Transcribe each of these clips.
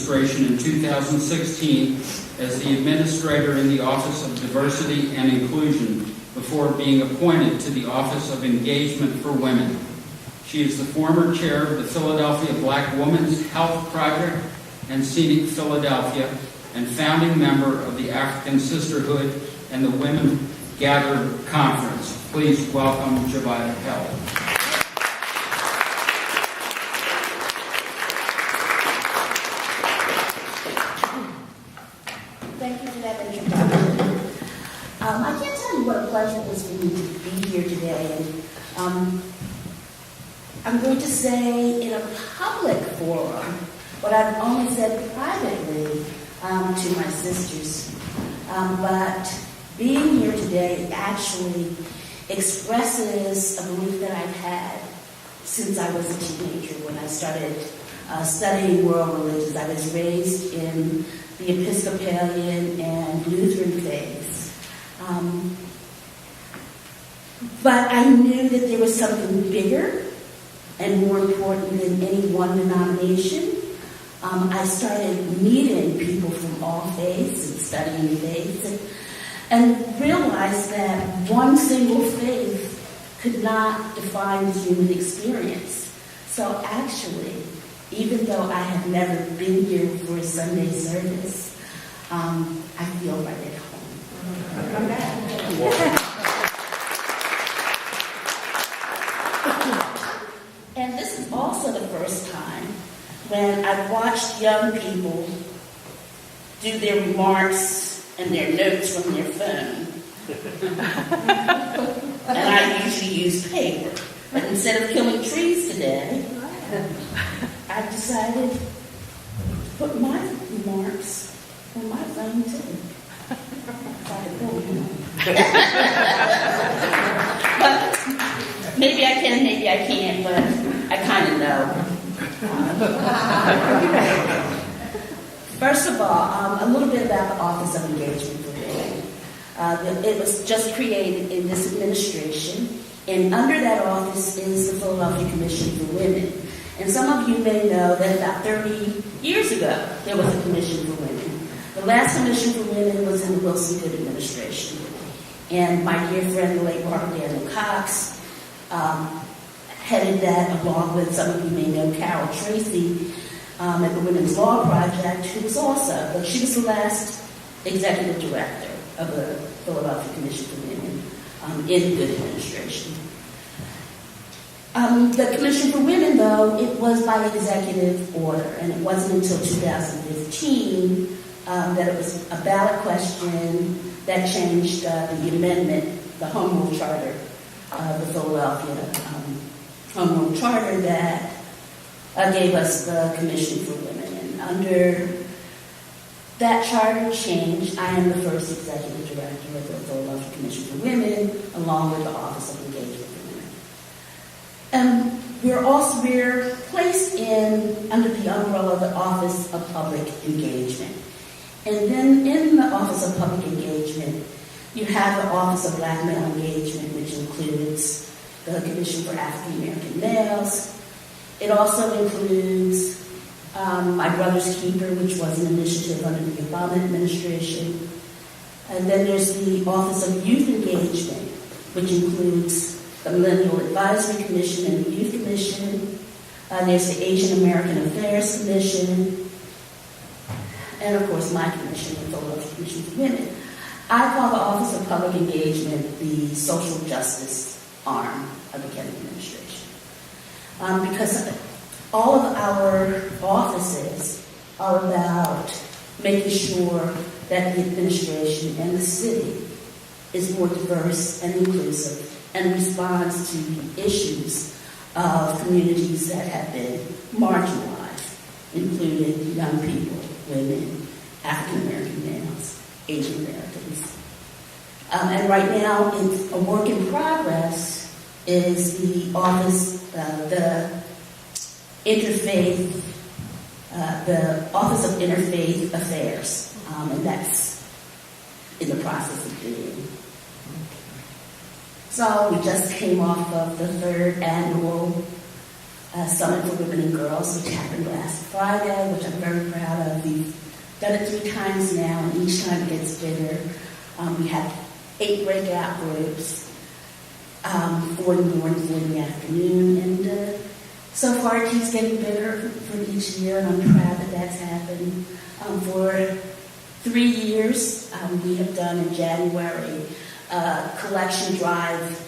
administration in 2016 as the administrator in the Office of Diversity and Inclusion before being appointed to the Office of Engagement for Women. She is the former chair of the Philadelphia Black Women's Health Project and Scenic Philadelphia, and founding member of the African Sisterhood and the Women Gathered Conference. Please welcome Javida. Thank you for that introduction. I can't tell you what a pleasure it was for me to be here today. And I'm going to say in a public forum what I've only said privately to my sisters. But being here today actually expresses a belief that I've had since I was a teenager when I started studying world religions. I was raised in the Episcopalian and Lutheran faiths. But I knew that there was something bigger and more important than any one denomination. I started meeting people from all faiths and studying faiths and realized that one single faith could not define the human experience. So actually, even though I have never been here for a Sunday service, I feel right at home. And this is also the first time when I've watched young people do their remarks and their notes from their phone. And I usually use paper. But instead of killing trees today, I've decided to put my remarks on my phone too. But maybe I can, maybe I can't, but I kind of know. First of all, a little bit about the Office of Engagement for Women. It was just created in this administration, and under that office is the Philadelphia Commission for Women. And some of you may know that about 30 years ago, there was a Commission for Women. The last Commission for Women was in the Wilson Good administration. And my dear friend, the late Barbara Daniel Cox, headed that along with, some of you may know, Carol Tracy at the Women's Law Project, who was also, but she was the last executive director of the Philadelphia Commission for Women in the Good administration. The Commission for Women, though, it was by executive order, and it wasn't until 2015 that it was a ballot question that changed the amendment, the Home Rule Charter, the Philadelphia Home Rule Charter that gave us the Commission for Women. And under that charter change, I am the first executive director of the Philadelphia Commission for Women, along with the Office of Engagement for Women. We're placed under the umbrella of the Office of Public Engagement. And then in the Office of Public Engagement, you have the Office of Black Male Engagement, which includes the Commission for African American Males. It also includes My Brother's Keeper, which was an initiative under the Obama administration. And then there's the Office of Youth Engagement, which includes the Millennial Advisory Commission and the Youth Commission. There's the Asian American Affairs Commission. And, of course, my commission, the Philadelphia Commission for Women. I call the Office of Public Engagement the social justice arm of the Kennedy administration. Because all of our offices are about making sure that the administration and the city is more diverse and inclusive and responds to the issues of communities that have been marginalized, including young people, women, African American males, Asian Americans. And right now, it's a work in progress is the office, the Office of Interfaith Affairs, and that's in the process of doing. So we just came off of the third annual Summit for Women and Girls, which happened last Friday, which I'm very proud of. We've done it 3 times now, and each time it gets bigger. We have 8 breakout groups, 4 in the morning, 4 in the afternoon, and so far it keeps getting bigger for each year, and I'm proud that that's happened. For 3 years, we have done in January a collection drive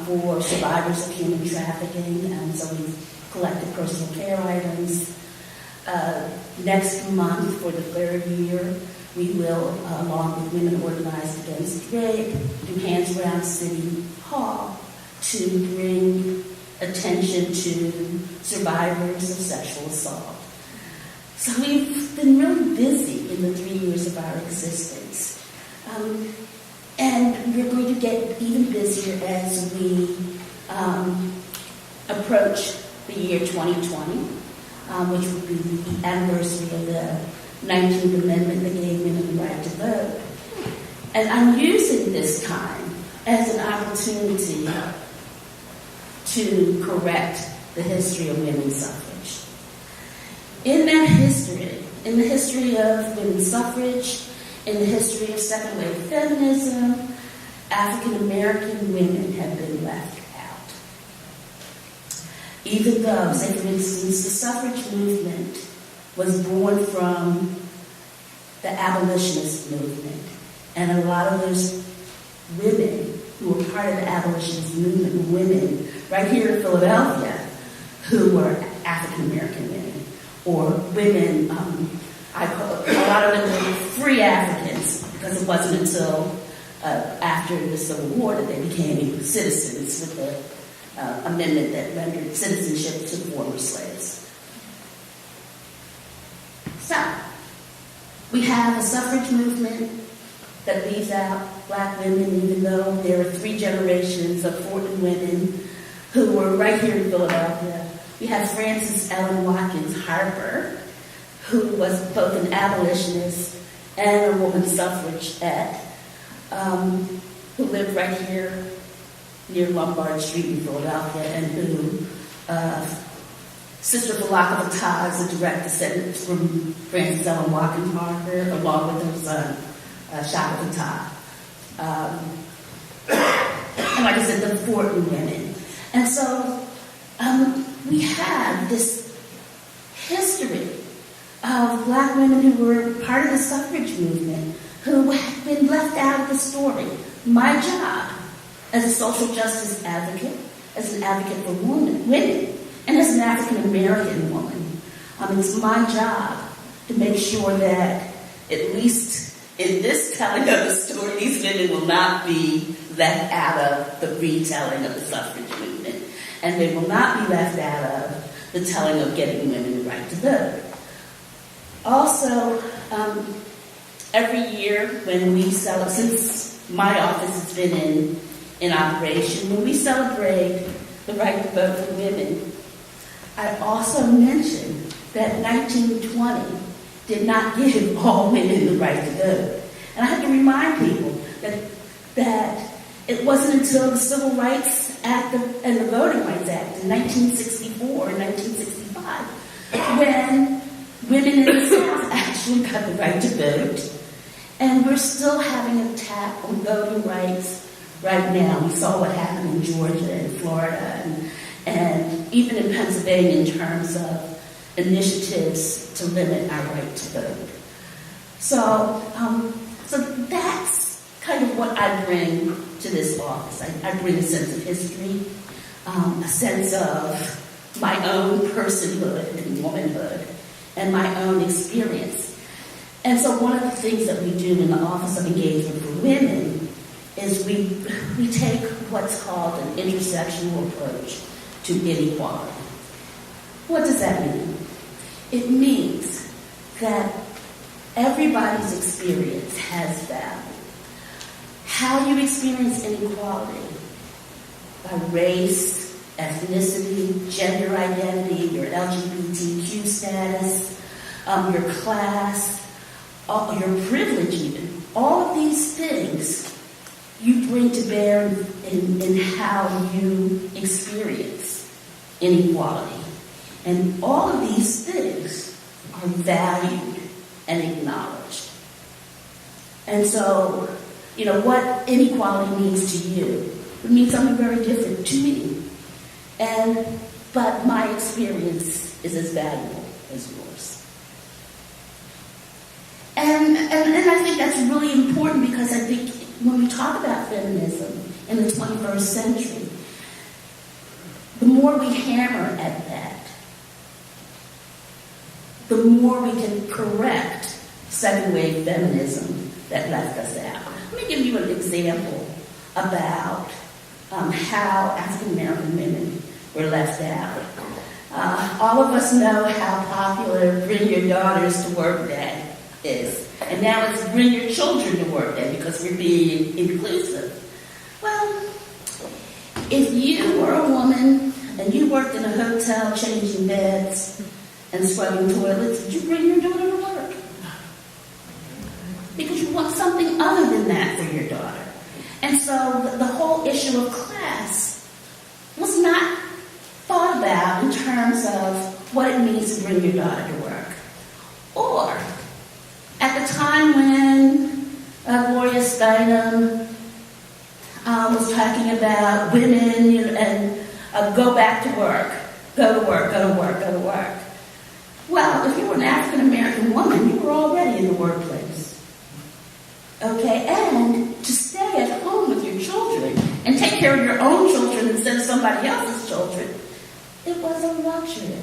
for survivors of human trafficking, so we've collected personal care items. Next month, for the 3rd year, we will, along with Women Organized Against Rape, do Hands Around City Hall to bring attention to survivors of sexual assault. So we've been really busy in the 3 years of our existence. And we're going to get even busier as we approach the year 2020, which will be the anniversary of the 19th Amendment that gave women the right to vote. And I'm using this time as an opportunity to correct the history of women's suffrage. In that history, in the history of women's suffrage, in the history of second-wave feminism, African American women have been left out. Even though, say for instance, the suffrage movement was born from the abolitionist movement, and a lot of those women who were part of the abolitionist movement were women right here in Philadelphia who were African American women, or women, a lot of them were free Africans, because it wasn't until after the Civil War that they became citizens with the amendment that rendered citizenship to former slaves. So, we have a suffrage movement that leaves out black women, even though there are 3 generations of Fortin women who were right here in Philadelphia. We have Frances Ellen Watkins Harper, who was both an abolitionist and a woman suffragette, who lived right here near Lombard Street in Philadelphia, and who Sister Balaka Fatah is a direct descendant from Frances Ellen Watkins Harper, along with her son, Shaka Fatah. And like I said, the Fortin women. And so we have this history of black women who were part of the suffrage movement, who have been left out of the story. My job as a social justice advocate, as an advocate for women, and as an African American woman, it's my job to make sure that, at least in this telling of the story, these women will not be left out of the retelling of the suffrage movement, and they will not be left out of the telling of getting women the right to vote. Also, every year when we celebrate, since my office has been in operation, when we celebrate the right to vote for women, I also mention that 1920 did not give all women the right to vote. And I have to remind people that it wasn't until the Civil Rights Act and the Voting Rights Act in 1964 and 1965 when women in the South actually got the right to vote. And we're still having an attack on voting rights right now. We saw what happened in Georgia and Florida and even in Pennsylvania in terms of initiatives to limit our right to vote. So that's kind of what I bring to this office. I bring a sense of history, a sense of my own personhood and womanhood, and my own experience. And so one of the things that we do in the Office of Engagement for Women is we take what's called an intersectional approach to inequality. What does that mean? It means that everybody's experience has value. How you experience inequality, by race, ethnicity, gender identity, your LGBTQ status, your class, your privilege even, all of these things you bring to bear in how you experience inequality. And all of these things are valued and acknowledged. And so, what inequality means to you, it means something very different to me. But my experience is as valuable as yours. And I think that's really important, because I think when we talk about feminism in the 21st century, the more we hammer at that, the more we can correct second wave feminism that left us out. Let me give you an example about how African American women were left out. All of us know how popular Bring Your Daughters to Work Day is. And now it's Bring Your Children to Work Day, because we're being inclusive. Well, if you were a woman and you worked in a hotel changing beds and scrubbing toilets, did you bring your daughter to work? Because you want something other than that for your daughter. And so the whole issue of class was not thought about in terms of what it means to bring your daughter to work. Or, at the time when Gloria Steinem was talking about women and go back to work, go to work, go to work, go to work. Well, if you were an African American woman, you were already in the workplace. Okay, and to stay at home with your children and take care of your own children instead of somebody else's children, it was a luxury.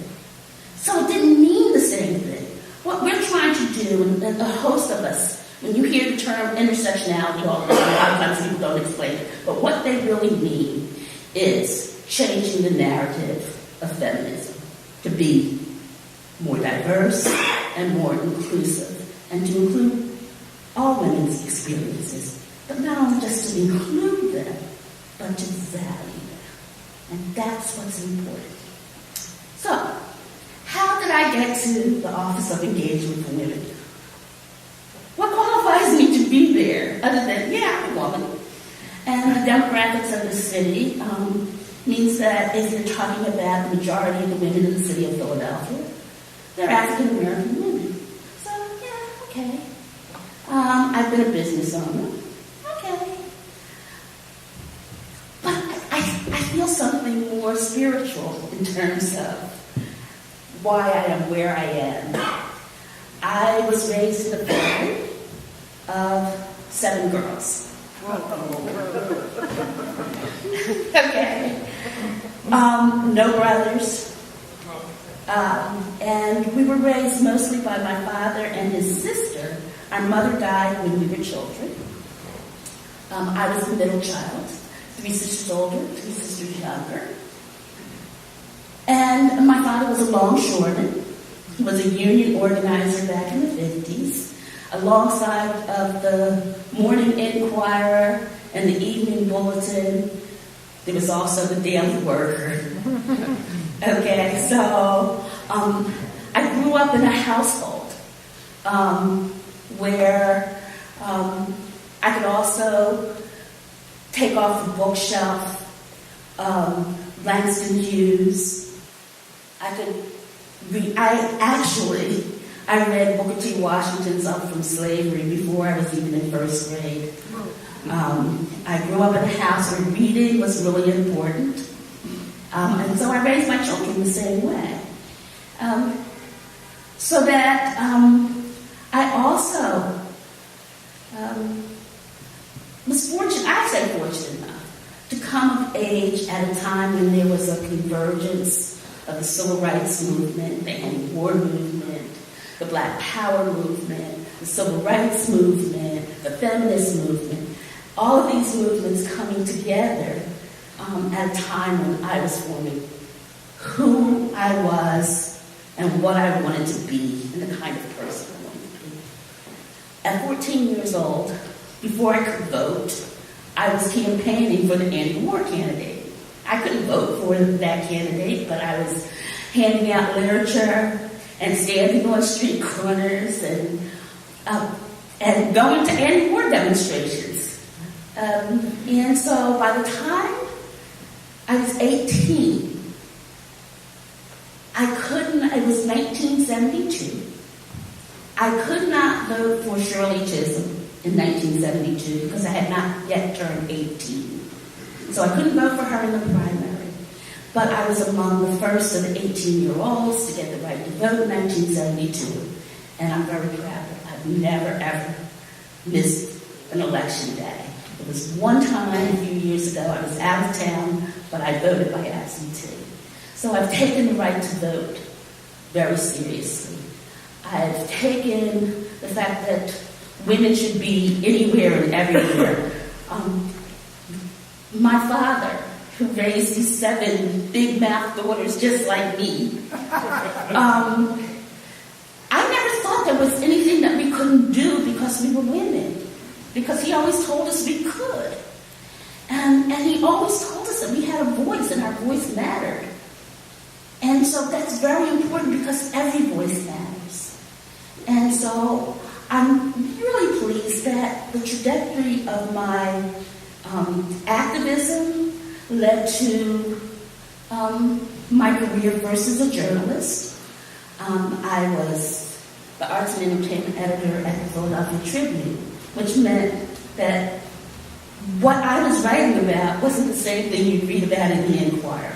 So it didn't mean the same thing. What we're trying to do, and a host of us, when you hear the term intersectionality, all the time, a lot of times people don't explain it, but what they really mean is changing the narrative of feminism to be more diverse and more inclusive, and to include all women's experiences, but not only just to include them, but to value them. And that's what's important. So, how did I get to the Office of Engagement for Women? What qualifies me to be there, other than, I'm a woman? And the demographics of the city means that if you're talking about the majority of the women in the city of Philadelphia, they're African American women. So, okay. I've been a business owner. Okay. But I feel something more spiritual in terms of why I am where I am. I was raised in a family of 7 girls. Okay. No brothers. And we were raised mostly by my father and his sister. Our mother died when we were children. I was the middle child. 3 sisters older, 3 sisters younger. And my father was a longshoreman. He was a union organizer back in the 50s. Alongside of the Morning Inquirer and the Evening Bulletin, there was also the Daily Worker. Okay, so I grew up in a household where I could also take off the bookshelf Langston Hughes. I could read. I read Booker T. Washington's Up from Slavery before I was even in first grade. I grew up in a house where reading was really important. And so I raised my children the same way. So that I also was fortunate, I say fortunate enough, to come of age at a time when there was a convergence of the civil rights movement, the anti-war movement, the Black Power movement, the civil rights movement, the feminist movement, all of these movements coming together at a time when I was forming who I was and what I wanted to be and the kind of person I wanted to be. At 14 years old, before I could vote, I was campaigning for the anti-war candidate. I couldn't vote for that candidate, but I was handing out literature and standing on street corners and going to anti-war demonstrations. And so by the time I was 18, it was 1972. I could not vote for Shirley Chisholm in 1972 because I had not yet turned 18. So I couldn't vote for her in the primary. But I was among the first of the 18-year-olds to get the right to vote in 1972. And I'm very proud that I've never, ever missed an election day. It was one time a few years ago, I was out of town, but I voted by absentee. So I've taken the right to vote very seriously. I've taken the fact that women should be anywhere and everywhere. My father, who raised these 7 big mouth daughters just like me, I never thought there was anything that we couldn't do because we were women. Because he always told us we could. And he always told us that we had a voice and our voice mattered. And so that's very important because every voice matters. And so I'm really pleased that the trajectory of my activism led to my career first as a journalist. I was the arts and entertainment editor at the Philadelphia Tribune, which meant that what I was writing about wasn't the same thing you'd read about in the Inquirer.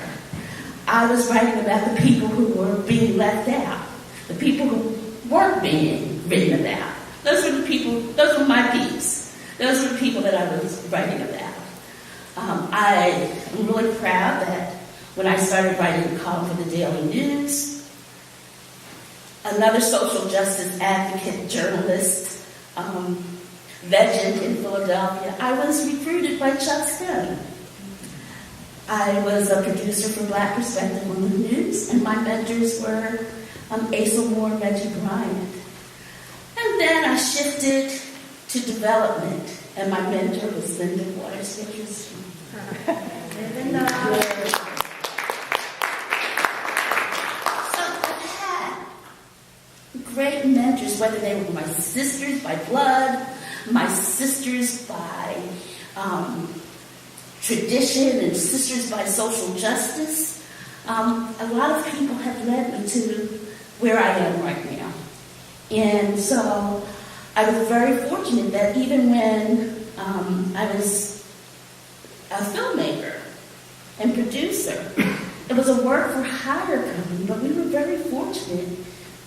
I was writing about the people who were being left out, the people who weren't being written about. Those were my peeps. Those were the people that I was writing about. I am really proud that when I started writing a column for the Daily News, another social justice advocate, journalist, legend in Philadelphia, I was recruited by Chuck Stone. I was a producer for Black Perspective on the News, and my mentors were Asa Moore and Reggie Bryant. And then I shifted to development, and my mentor was Linda Waters Richardson. So I've had great mentors, whether they were my sisters by blood, my sisters by tradition, and sisters by social justice. A lot of people have led me to where I am right now. And so I was very fortunate that even when I was a filmmaker and producer, it was a work-for-hire company, but we were very fortunate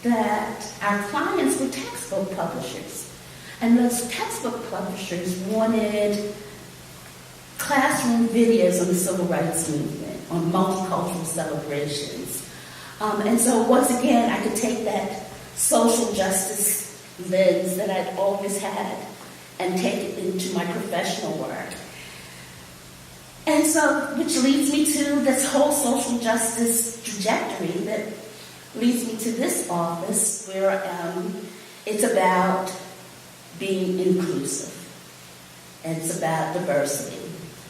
that our clients were textbook publishers. And those textbook publishers wanted classroom videos on the civil rights movement, on multicultural celebrations. And so once again, I could take that social justice lens that I'd always had and take it into my professional work. And so, which leads me to this whole social justice trajectory that leads me to this office where it's about being inclusive. And it's about diversity.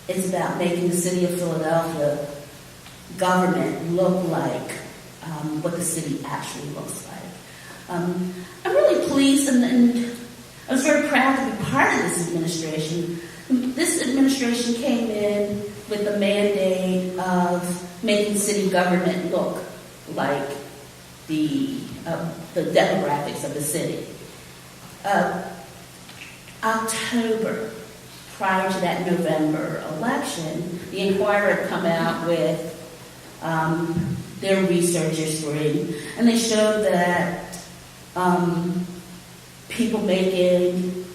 It's about making the city of Philadelphia government look like what the city actually looks like. I'm really pleased and I was very proud to be part of this administration. This administration came in with the mandate of making city government look like the demographics of the city. October, prior to that November election, the Inquirer had come out with their research history, and they showed that people making,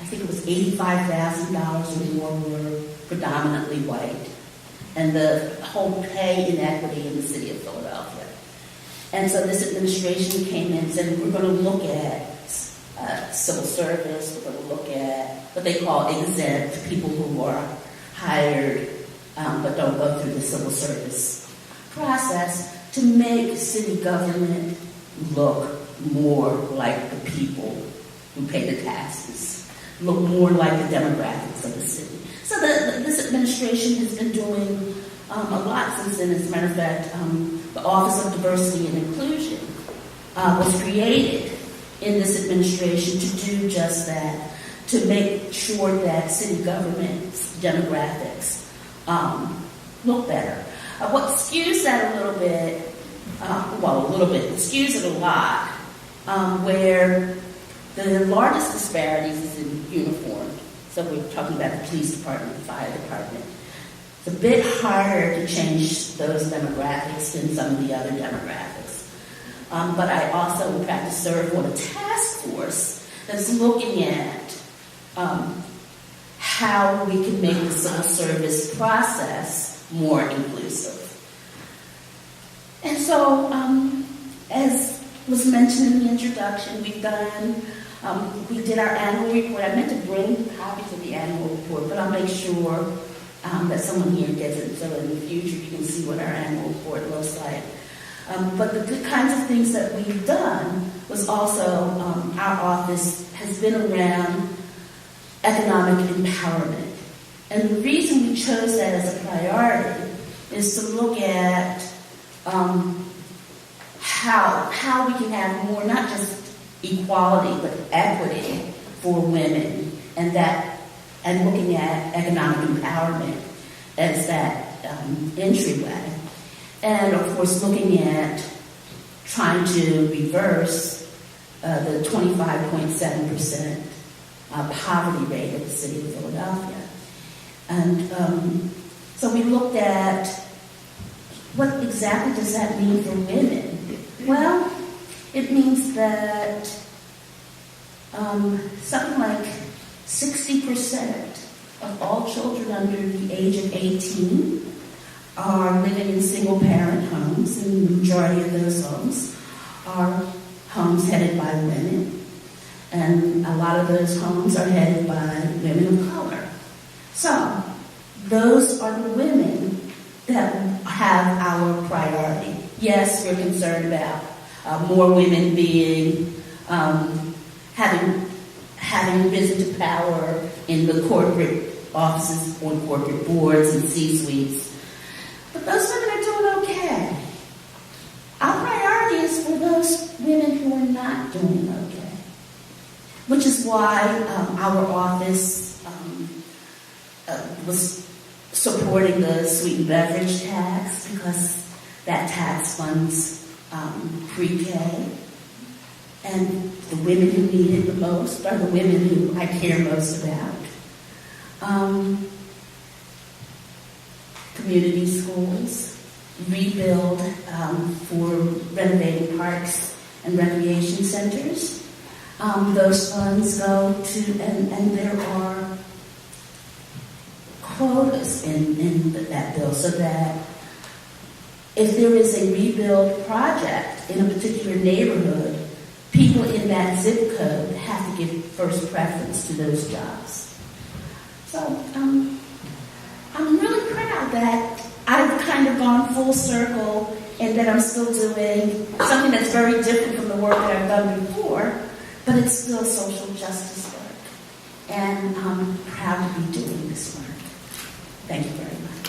I think it was $85,000 or more, were predominantly white, and the whole pay inequity in the city of Philadelphia. And so this administration came in and said, we're going to look at civil service, we're going to look at what they call exempt, people who are hired but don't go through the civil service process, to make city government look more like the people who pay the taxes, look more like the demographics of the city. So this administration has been doing a lot since then. As a matter of fact, the Office of Diversity and Inclusion was created in this administration to do just that, to make sure that city government's demographics look better. What skews that a little bit well, a little bit, skews it a lot, where the largest disparities is in uniform. So we're talking about the police department, the fire department. It's a bit harder to change those demographics than some of the other demographics. But I also, in fact, serve on a task force that's looking at how we can make the civil service process more inclusive. And so, as was mentioned in the introduction, we did our annual report. I meant to bring copies of the annual report, but I'll make sure that someone here gets it, so in the future you can see what our annual report looks like. But the kinds of things that we've done was also, our office has been around economic empowerment. And the reason we chose that as a priority is to look at how we can have more, not just equality, but equity for women, and looking at economic empowerment as that entryway. And of course, looking at trying to reverse the 25.7% poverty rate of the city of Philadelphia. And so we looked at what exactly does that mean for women? Well, it means that something like 60% of all children under the age of 18 are living in single-parent homes, and the majority of those homes are homes headed by women. And a lot of those homes are headed by women of color. So, those are the women that have our priority. Yes, we're concerned about more women being, having risen to power in the corporate offices, on corporate boards and C-suites. But those women are doing okay. Our priority is for those women who are not doing okay, which is why our office was supporting the sweetened beverage tax, because that tax funds pre-K. And the women who need it the most are the women who I care most about. Community schools, rebuild for renovating parks and recreation centers. Those funds go to, and there are quotas in that bill, so that if there is a rebuild project in a particular neighborhood, people in that zip code have to give first preference to those jobs. So I'm really proud that I've kind of gone full circle and that I'm still doing something that's very different from the work that I've done before, but it's still social justice work. And I'm proud to be doing this work. Thank you very much.